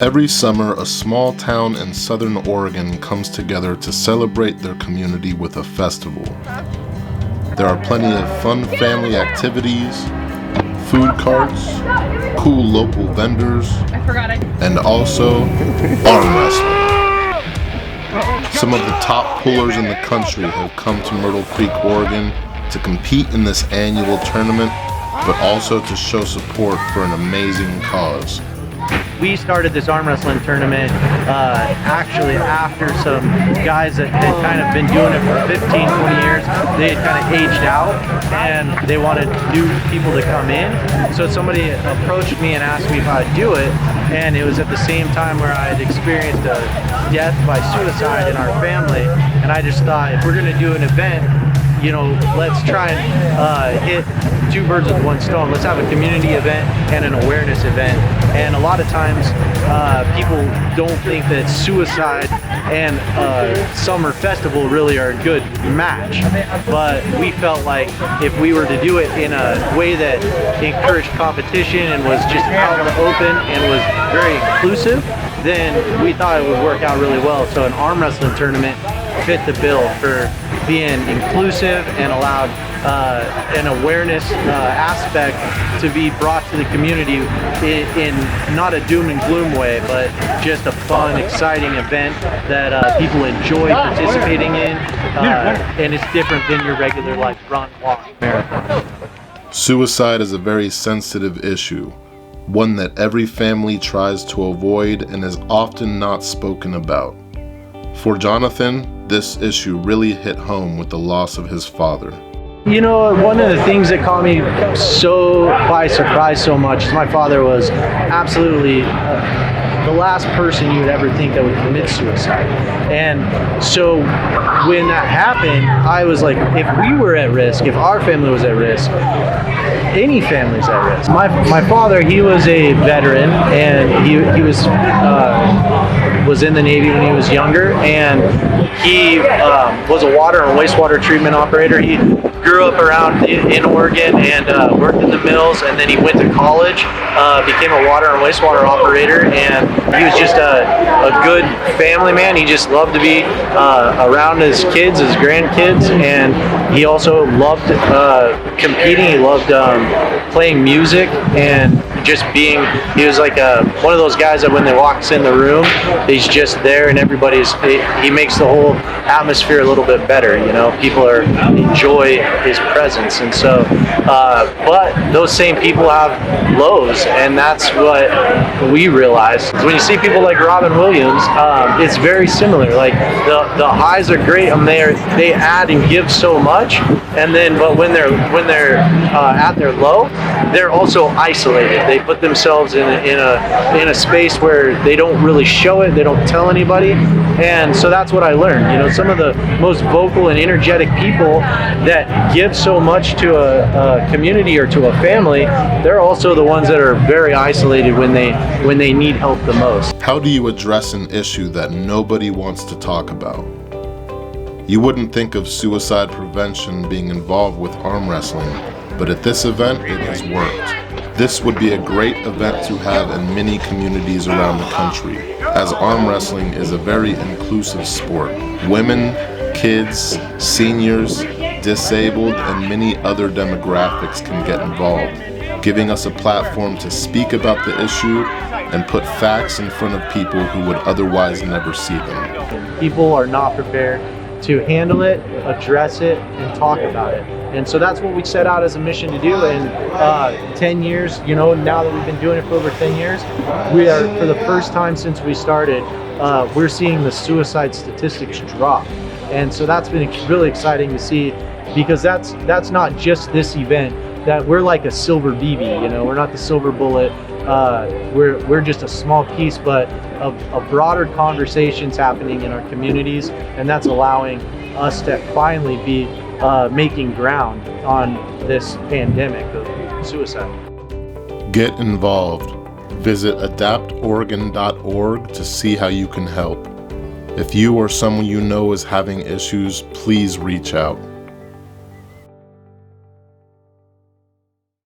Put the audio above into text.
Every summer, a small town in southern Oregon comes together to celebrate their community with a festival. There are plenty of fun family activities, food carts, cool local vendors, and also arm wrestling. Some of the top pullers in the country have come to Myrtle Creek, Oregon to compete in this annual tournament, but also to show support for an amazing cause. We started this arm wrestling tournament actually after some guys that had kind of been doing it for 15, 20 years. They had kind of aged out and they wanted new people to come in. So somebody approached me and asked me if I'd do it. And it was at the same time where I had experienced a death by suicide in our family. And I just thought, if we're going to do an event, you know, let's try and hit two birds with one stone. Let's have a community event and an awareness event. And a lot of times people don't think that suicide and summer festival really are a good match. But we felt like if we were to do it in a way that encouraged competition and was just out in the open and was very inclusive, then we thought it would work out really well. So an arm wrestling tournament fit the bill for being inclusive and allowed an awareness aspect to be brought to the community in not a doom and gloom way, but just a fun, exciting event that people enjoy participating in, and it's different than your regular like run, walk, marathon. Suicide is a very sensitive issue, one that every family tries to avoid and is often not spoken about. For Jonathan, this issue really hit home with the loss of his father. You know, one of the things that caught me so by surprise so much is my father was absolutely the last person you would ever think that would commit suicide. And so when that happened, I was like, if we were at risk, if our family was at risk, any family's at risk. My father, he was a veteran, and he was in the Navy when he was younger, and he was a water and wastewater treatment operator. He grew up around in Oregon and worked in the mills, and then he went to college, became a water and wastewater operator, and he was just a good family man. He just loved to be around his kids, his grandkids, and he also loved competing. He loved playing music and just being, he was like one of those guys that when they walks in the room, he's just there and he makes the whole atmosphere a little bit better, you know, people enjoy his presence. And so, but those same people have lows, and that's what we realize. When you see people like Robin Williams, it's very similar. Like the highs are great, and they add and give so much, and then but when they're at their low, they're also isolated. They put themselves in a space where they don't really show it, they don't tell anybody. And so that's what I learned. You know, some of the most vocal and energetic people that give so much to a community or to a family, they're also the ones that are very isolated when they need help the most. How do you address an issue that nobody wants to talk about? You wouldn't think of suicide prevention being involved with arm wrestling, but at this event, it has worked. This would be a great event to have in many communities around the country, as arm wrestling is a very inclusive sport. Women, kids, seniors, disabled, and many other demographics can get involved, giving us a platform to speak about the issue and put facts in front of people who would otherwise never see them. People are not prepared to handle it, address it, and talk about it. And so that's what we set out as a mission to do. And 10 years, you know, now that we've been doing it for over 10 years, we are, for the first time since we started, we're seeing the suicide statistics drop. And so that's been really exciting to see, because that's not just this event, that we're like a silver BB, you know, we're not the silver bullet. We're just a small piece, but of broader conversations happening in our communities, and that's allowing us to finally be making ground on this pandemic of suicide. Get involved. Visit adaptoregon.org to see how you can help. If you or someone you know is having issues, please reach out.